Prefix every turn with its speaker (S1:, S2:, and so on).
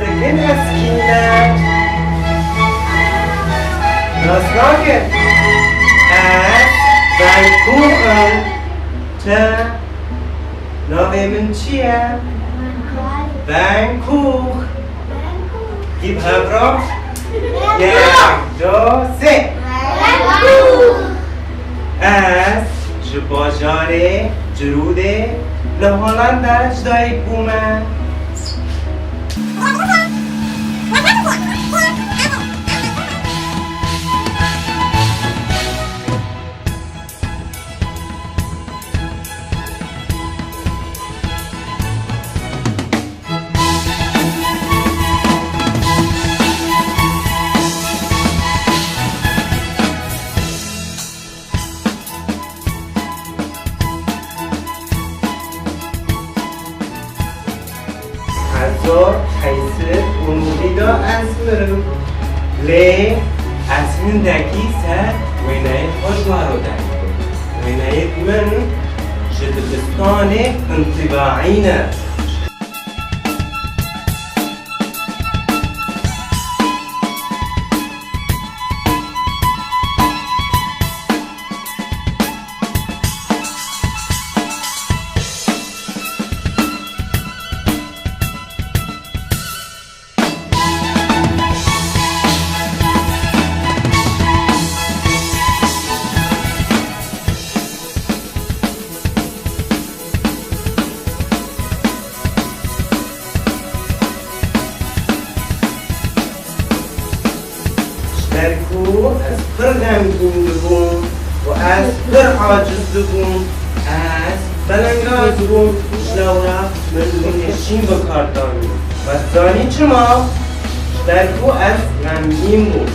S1: دکن اسکینه راست ناکن از بنکوخم تا ناوه من چیه؟ بنکوخ گیب همراه یک دو سه از جباجاره جروده لحالان دایی بومه هزار حیث امودی دا از مرم لی از هندکی سر وینای خوشوارو داری وینای من شدبستان انطباعینه درکو از پر غمگین ببون و از پر عاجز ببون از بلنگاز بون شلورا من نشین بکار داریم و زانی چما درکو از غمگین بود